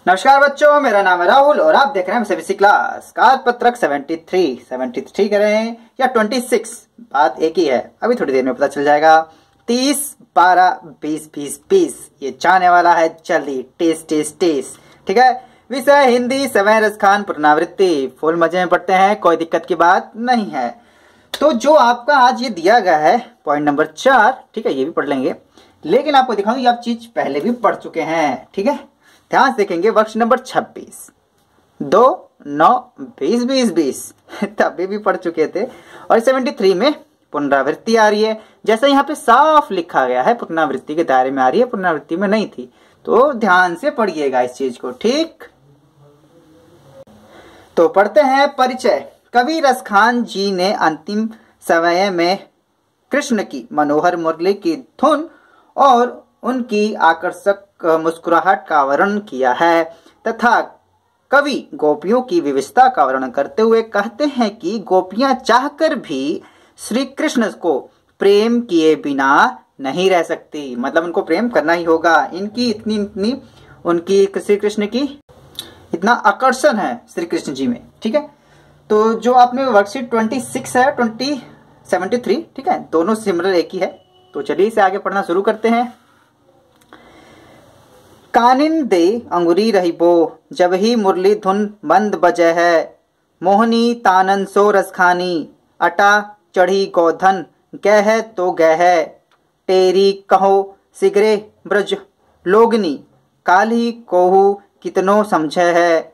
नमस्कार बच्चों, मेरा नाम है राहुल और आप देख रहे हैं सीबीएसई क्लास। काल पत्रक 73 कर रहे हैं या 26, बात एक ही है, अभी थोड़ी देर में पता चल जाएगा। 30, 12, 20, 20, 20 ये जाने वाला है जल्दी। टेस्ट। ठीक है। विषय हिंदी, समय रसखान, पुनरावृत्ति। फुल मजे में पढ़ते हैं, कोई दिक्कत की बात नहीं है। तो जो आपका आज ये दिया गया है पॉइंट नंबर 4, ठीक है, ये भी पढ़ लेंगे, लेकिन आपको दिखाऊंगी आप चीज पहले भी पढ़ चुके हैं। ठीक है, ध्यान से देखेंगे। वर्ष नंबर 26, 2, 9, 20, 20, 20 तभी भी पढ़ चुके थे। और 73 में पुनरावृत्ति आ रही है, जैसा यहाँ पे साफ लिखा गया है पुनरावृत्ति के दायरे में आ रही है, पुनरावृत्ति में नहीं थी। तो ध्यान से पढ़िएगा इस चीज को। ठीक, तो पढ़ते हैं। परिचय। कवि रसखान जी ने अंतिम समय में कृष्ण की मनोहर मुरली की धुन और उनकी आकर्षक मुस्कुराहट का वर्णन किया है तथा कवि गोपियों की विविधता का वर्णन करते हुए कहते हैं कि गोपियां चाहकर भी श्री कृष्ण को प्रेम किए बिना नहीं रह सकती। मतलब उनको प्रेम करना ही होगा। इनकी इतनी उनकी श्री कृष्ण की इतना आकर्षण है श्री कृष्ण जी में। ठीक है, तो जो आपने वर्कशीट 26 है, 73, ठीक है, दोनों सिमिलर एक ही है। तो चलिए इसे आगे पढ़ना शुरू करते हैं। कानिंदे अंगुरी रही बो, जब ही मुरली धुन बंद बजे है। मोहनी तानन सो रसखानी, अटा चढ़ी गोधन, गह तो गह। टेरी कहो सिगरे ब्रज लोगनी, काली कोहू कितनो समझे है।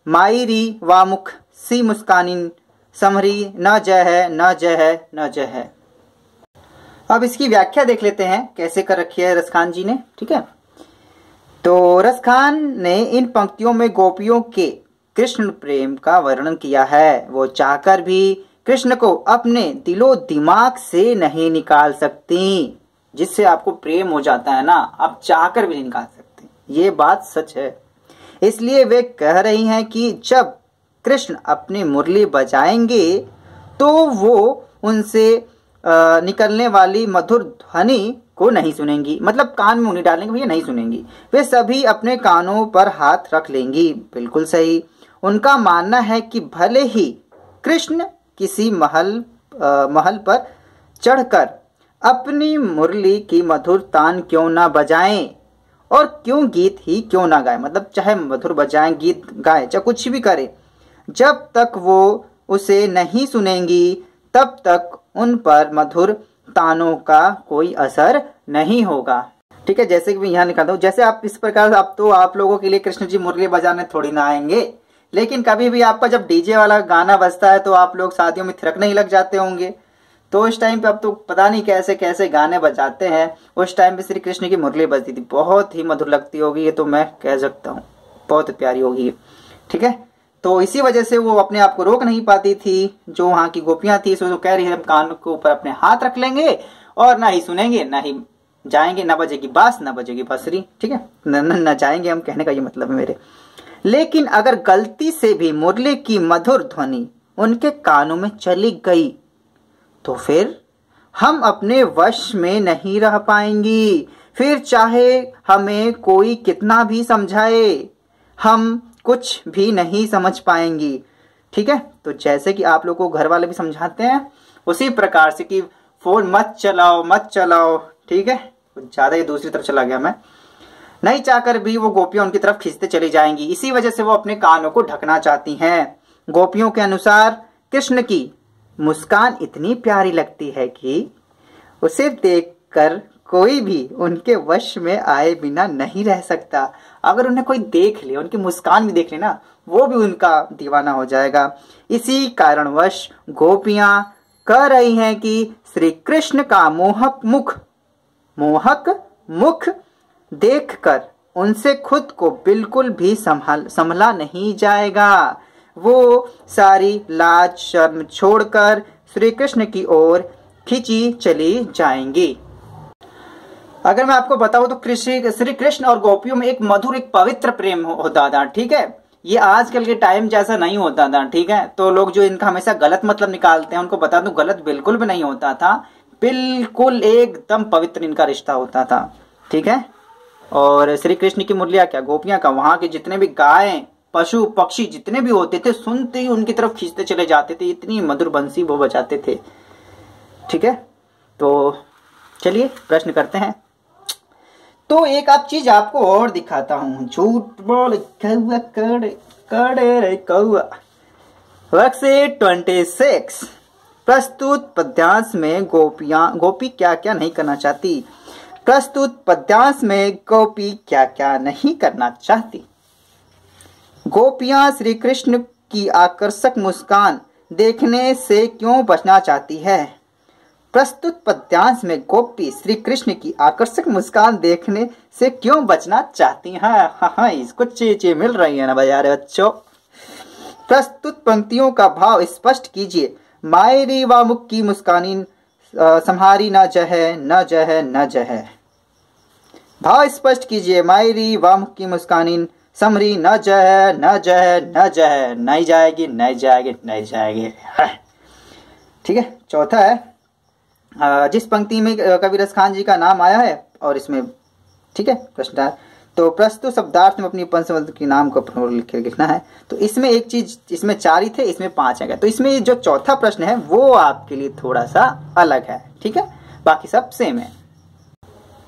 मायरी वामुख सी मुस्कानिन, समरी न जय है, न जय है, न जय है। अब इसकी व्याख्या देख लेते हैं कैसे कर रखी है रसखान जी ने। ठीक है, तो रसखान ने इन पंक्तियों में गोपियों के कृष्ण प्रेम का वर्णन किया है। वो चाहकर भी कृष्ण को अपने दिलो दिमाग से नहीं निकाल सकती। जिससे आपको प्रेम हो जाता है ना, आप चाहकर भी नहीं निकाल सकते, ये बात सच है। इसलिए वे कह रही हैं कि जब कृष्ण अपनी मुरली बजाएंगे तो वो उनसे निकलने वाली मधुर ध्वनि को नहीं सुनेंगी। मतलब कान में उंगली डालेंगे भैया, नहीं सुनेंगी। वे सभी अपने कानों पर हाथ रख लेंगी। बिल्कुल सही। उनका मानना है कि भले ही कृष्ण किसी महल पर चढ़कर अपनी मुरली की मधुर तान क्यों ना बजाएं और क्यों गीत ही क्यों ना गाएं, मतलब चाहे मधुर बजाएं, गीत गाएं, चाहे कुछ भी करें, जब तक वो उसे नहीं सुनेंगी तब तक उन पर मधुर तानों का कोई असर नहीं होगा। ठीक है, जैसे कि मैं यहाँ निकालता हूँ, जैसे आप इस प्रकार अब तो आप लोगों के लिए कृष्ण जी मुरली बजाने थोड़ी ना आएंगे, लेकिन कभी भी आपका जब डीजे वाला गाना बजता है तो आप लोग शादियों में थिरकने ही लग जाते होंगे। तो उस टाइम पे अब तो पता नहीं कैसे कैसे गाने बजाते हैं। उस टाइम पे श्री कृष्ण की मुरली बजती थी, बहुत ही मधुर लगती होगी, ये तो मैं कह सकता हूँ, बहुत प्यारी होगी। ठीक है, तो इसी वजह से वो अपने आप को रोक नहीं पाती थी। जो वहां की गोपियां थी सो कह रही है हम कान के ऊपर अपने हाथ रख लेंगे और ना ही सुनेंगे, ना ही जाएंगे, ना बजेगी बांस, ना बजेगी बांसुरी। ठीक है, न जाएंगे हम, कहने का ये मतलब है मेरे। लेकिन अगर गलती से भी मुरली की मधुर ध्वनि उनके कानों में चली गई तो फिर हम अपने वश में नहीं रह पाएंगी। फिर चाहे हमें कोई कितना भी समझाए, हम कुछ भी नहीं समझ पाएंगी। ठीक है, तो जैसे कि आप लोगों को घर वाले भी समझाते हैं उसी प्रकार से कि फोन मत चलाओ। ठीक है, ज्यादा ही दूसरी तरफ चला गया मैं। नहीं चाहकर भी वो गोपियां उनकी तरफ खींचते चली जाएंगी। इसी वजह से वो अपने कानों को ढकना चाहती हैं। गोपियों के अनुसार कृष्ण की मुस्कान इतनी प्यारी लगती है कि उसे देखकर कोई भी उनके वश में आए बिना नहीं रह सकता। अगर उन्हें कोई देख ले, उनकी मुस्कान भी देख ले ना, वो भी उनका दीवाना हो जाएगा। इसी कारणवश गोपियां कह रही हैं कि श्री कृष्ण का मोहक मुख देखकर उनसे खुद को बिल्कुल भी संभला नहीं जाएगा। वो सारी लाज शर्म छोड़कर श्री कृष्ण की ओर खिंची चली जाएंगी। अगर मैं आपको बताऊं तो श्री कृष्ण और गोपियों में एक मधुर, एक पवित्र प्रेम होता था। ठीक है, ये आजकल के टाइम जैसा नहीं होता था। ठीक है, तो लोग जो इनका हमेशा गलत मतलब निकालते हैं उनको बता दूं, गलत बिल्कुल भी नहीं होता था। बिल्कुल एकदम पवित्र इनका रिश्ता होता था। ठीक है, और श्री कृष्ण की मुरलियां क्या, गोपियां का, वहां के जितने भी गायें पशु पक्षी जितने भी होते थे सुनते ही उनकी तरफ खींचते चले जाते थे, इतनी मधुर बंसी वो बजाते थे। ठीक है, तो चलिए प्रश्न करते हैं। तो एक आप चीज आपको और दिखाता हूं, झूठ बोल कौआ कड़े कड़े रे कौआ। वर्कशीट 26 प्रस्तुत पद्यांश में गोपी क्या क्या नहीं करना चाहती। प्रस्तुत पद्यांश में गोपी क्या क्या नहीं करना चाहती। गोपियां श्री कृष्ण की आकर्षक मुस्कान देखने से क्यों बचना चाहती है। प्रस्तुत पद्यांश में गोपी श्री कृष्ण की आकर्षक मुस्कान देखने से क्यों बचना चाहती हैं। हाँ, इसको चीजें मिल रही है ना बाजार बच्चों। प्रस्तुत पंक्तियों का भाव स्पष्ट कीजिए। मायरी व मुख की मुस्कानी संहारी न जहे न जहे न जहे। भाव स्पष्ट कीजिए। मायरी व मुख की मुस्कानी समरी न जहे न जहे न जहे, नहीं जाएगी नहीं जाएगी नहीं जाएगी। ठीक है, चौथा है जिस पंक्ति में कविराज खान जी का नाम आया है और इसमें, ठीक है, प्रश्न है तो प्रस्तुत शब्दार्थ में अपनी पंचशब्द के नाम को लिखना है। तो इसमें एक चीज, इसमें 4 ही थे, इसमें 5 है, तो इसमें जो चौथा प्रश्न है वो आपके लिए थोड़ा सा अलग है। ठीक है, बाकी सब सेम है।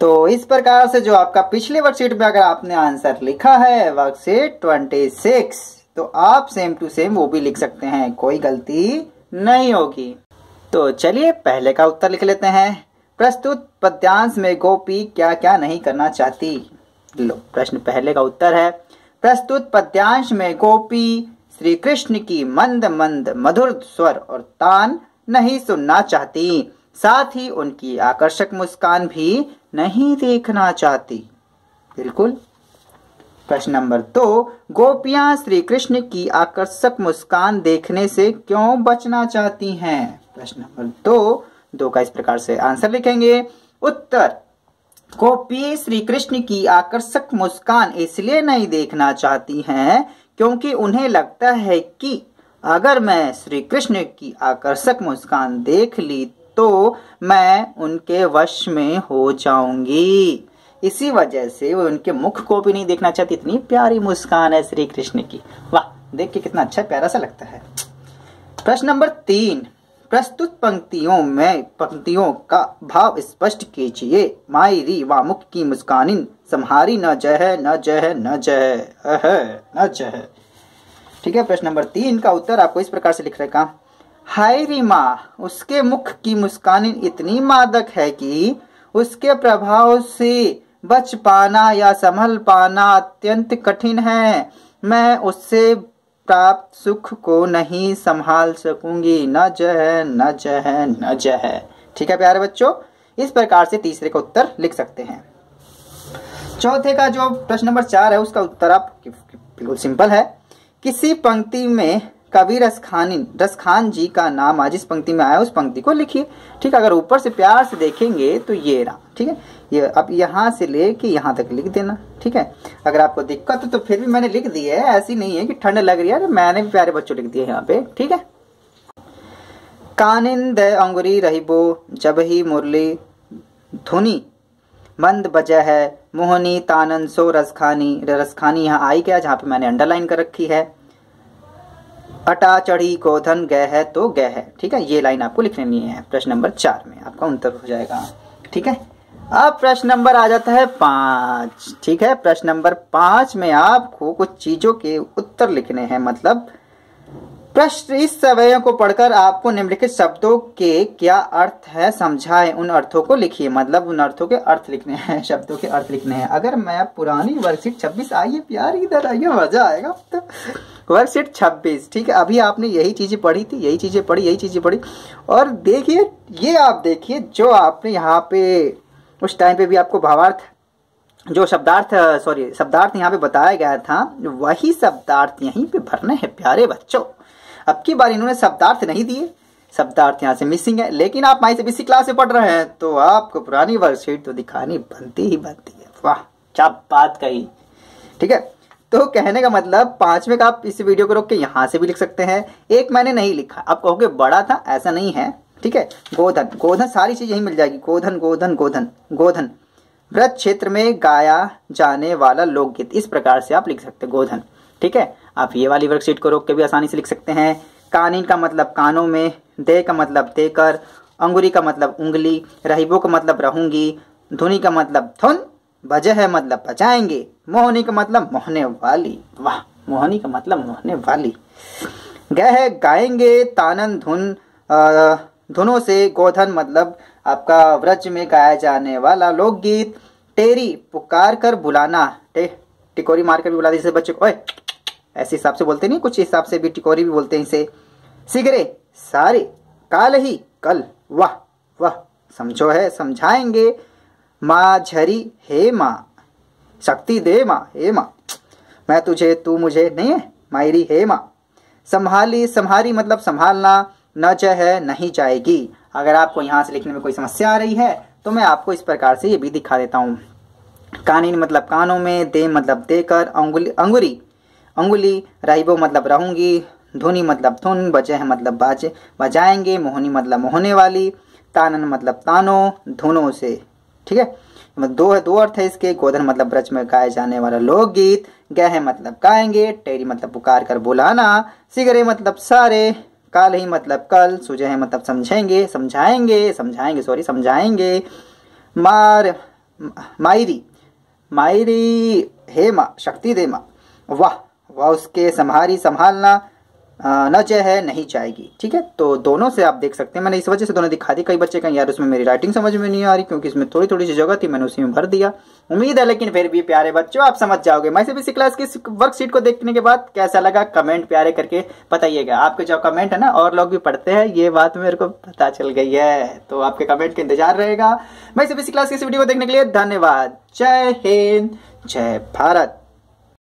तो इस प्रकार से जो आपका पिछले वर्कशीट में अगर आपने आंसर लिखा है वर्कशीट 26, तो आप सेम टू सेम वो भी लिख सकते हैं, कोई गलती नहीं होगी। तो चलिए पहले का उत्तर लिख लेते हैं। प्रस्तुत पद्यांश में गोपी क्या क्या नहीं करना चाहती। लो, प्रश्न पहले का उत्तर है प्रस्तुत पद्यांश में गोपी श्री कृष्ण की मंद मंद मधुर स्वर और तान नहीं सुनना चाहती, साथ ही उनकी आकर्षक मुस्कान भी नहीं देखना चाहती। बिल्कुल। प्रश्न नंबर 2, गोपियां श्री कृष्ण की आकर्षक मुस्कान देखने से क्यों बचना चाहती हैं। प्रश्न नंबर 2 का इस प्रकार से आंसर लिखेंगे। उत्तर, गोपी श्री कृष्ण की आकर्षक मुस्कान इसलिए नहीं देखना चाहती हैं क्योंकि उन्हें लगता है कि अगर मैं श्री कृष्ण की आकर्षक मुस्कान देख ली तो मैं उनके वश में हो जाऊंगी। इसी वजह से वो उनके मुख को भी नहीं देखना चाहती। इतनी प्यारी मुस्कान है श्री कृष्ण की, वाह, देख के कितना अच्छा प्यारा सा लगता है। प्रश्न नंबर 3, प्रस्तुत पंक्तियों का भाव स्पष्ट कीजिए। मायरी व मुख की मुस्कानिन संहारी न जहे न जहे न जहे न जहे। ठीक है, प्रश्न नंबर 3 का उत्तर आपको इस प्रकार से लिख रखा। हाय री माँ, उसके मुख की मुस्कानिन इतनी मादक है कि उसके प्रभाव से बच पाना या संभल पाना अत्यंत कठिन है। मैं उससे प्राप्त सुख को नहीं संभाल सकूंगी। न जह न जह न जह। ठीक है प्यारे बच्चों, इस प्रकार से तीसरे का उत्तर लिख सकते हैं। चौथे का जो प्रश्न नंबर 4 है उसका उत्तर आप बिल्कुल सिंपल है। किसी पंक्ति में कवि रसखान जी का नाम जिस पंक्ति में आया उस पंक्ति को लिखिए। ठीक है, अगर ऊपर से प्यार से देखेंगे तो ये रहा। ठीक है, ये अब यहाँ से लेके यहाँ तक लिख देना। ठीक है, अगर आपको दिक्कत हो तो फिर भी मैंने लिख दी है, ऐसी नहीं है कि ठंड लग रही है, मैंने भी प्यारे बच्चों लिख दिए यहाँ पे। ठीक है, कानिंद अंगुरी रहीबो जब ही मुरली धुनी मंद बजा है, मोहनी तानन सो रसखानी। रसखानी यहाँ आई क्या, जहाँ पे मैंने अंडरलाइन कर रखी है। अटा चढ़ी गोधन गए है तो गए है। ठीक है, ये लाइन आपको लिखनी है प्रश्न नंबर 4 में, आपका उत्तर हो जाएगा। ठीक है, अब प्रश्न नंबर आ जाता है 5। ठीक है, प्रश्न नंबर 5 में आपको कुछ चीजों के उत्तर लिखने हैं। मतलब प्रश्न इस सवयों को पढ़कर आपको निम्नलिखित शब्दों के क्या अर्थ है समझाएं, उन अर्थों को लिखिए। मतलब उन अर्थों के अर्थ लिखने हैं, शब्दों के अर्थ लिखने हैं। अगर मैं पुरानी वर्कशीट 26, आइए प्यार इधर आइए, मजा आएगा। तो वर्कशीट 26, ठीक है, अभी आपने यही चीजें पढ़ी थी, यही चीजें पढ़ी और देखिए, ये आप देखिए जो आपने यहाँ पे उस टाइम पे भी आपको भावार्थ जो शब्दार्थ यहाँ पे बताया गया था, वही शब्दार्थ यहीं पे भरने हैं प्यारे बच्चों। अब की बार इन्होंने शब्दार्थ नहीं दिए, शब्दार्थ यहाँ से मिसिंग है, लेकिन आप माई CBSE क्लास से पढ़ रहे हैं तो आपको पुरानी वर्कशीट तो दिखानी बनती ही बनती है। वाह, क्या बात कही। ठीक है, तो कहने का मतलब 5वें का आप इस वीडियो को रोक के यहाँ से भी लिख सकते हैं। एक मैंने नहीं लिखा, आप कहोगे बड़ा था, ऐसा नहीं है। ठीक है, गोधन गोधन सारी चीज यही मिल जाएगी। गोधन गोधन गोधन गोधन व्रत क्षेत्र में गाया जाने वाला लोकगीत। इस प्रकार से आप लिख सकते हैं गोधन। ठीक है, आप ये वाली वर्कशीट को रोक के भी आसानी से लिख सकते हैं। कानीन का मतलब कानों में, दे का मतलब देकर, अंगुरी का मतलब उंगली, रहीबो का मतलब रहूंगी, धुनी का मतलब धुन, बजह है मतलब बजाएंगे, मोहनी का मतलब मोहने वाली। वाह, मोहनी का मतलब मोहने वाली। गह गाएंगे तानन धुन, धुनों से, गोधन मतलब आपका व्रज में गाया जाने वाला लोकगीत। टेरी पुकार कर बुलाना, टिकोरी मार कर भी बुला जैसे बच्चे को ओए ऐसे हिसाब से बोलते नहीं, कुछ हिसाब से भी टिकोरी भी बोलते हैं इसे। सिगरे सारे, काल ही कल, वाह वाह, समझो है समझाएंगे। माँ झरी हे माँ, शक्ति दे माँ, हे माँ, मैं तुझे तू मुझे, नहीं है मायरी हे माँ। संभाली संभारी मतलब संभालना, न जय है नहीं जाएगी। अगर आपको यहाँ से लिखने में कोई समस्या आ रही है तो मैं आपको इस प्रकार से ये भी दिखा देता हूँ। कानीन मतलब कानों में, दे मतलब देकर, अंगुरी अंगुली, रहीबो मतलब रहूंगी, धुनी मतलब धुन, बजह मतलब बाजे बजाएंगे, मोहनी मतलब मोहने वाली, तानन मतलब तानों, धुनों से। ठीक है, दो अर्थ है इसके। गोधन मतलब ब्रज में गाए जाने वाला लोकगीत, गह मतलब गाएंगे, टेरी मतलब पुकार कर बुलाना, सिगरे मतलब सारे, काल ही मतलब कल, सुझे है मतलब समझेंगे समझाएंगे, मायरी मायरी हे माँ, शक्ति दे माँ, वाह वाह, उसके संभारी संभालना, न जय है नहीं जाएगी। ठीक है, तो दोनों से आप देख सकते हैं, मैंने इस वजह से दोनों दिखा दी। कई बच्चे कहें यार उसमें मेरी राइटिंग समझ में नहीं आ रही, क्योंकि इसमें थोड़ी थोड़ी सी जगह थी, मैंने उसी में भर दिया। उम्मीद है लेकिन फिर भी प्यारे बच्चों आप समझ जाओगे। मैं सीबीएसई क्लास की वर्कशीट को देखने के बाद कैसा लगा कमेंट प्यारे करके बताइएगा। आपके जो कमेंट है ना और लोग भी पढ़ते हैं, ये बात मेरे को पता चल गई है, तो आपके कमेंट का इंतजार रहेगा। मैं सीबीएसई क्लास की इस वीडियो को देखने के लिए धन्यवाद। जय हिंद, जय भारत।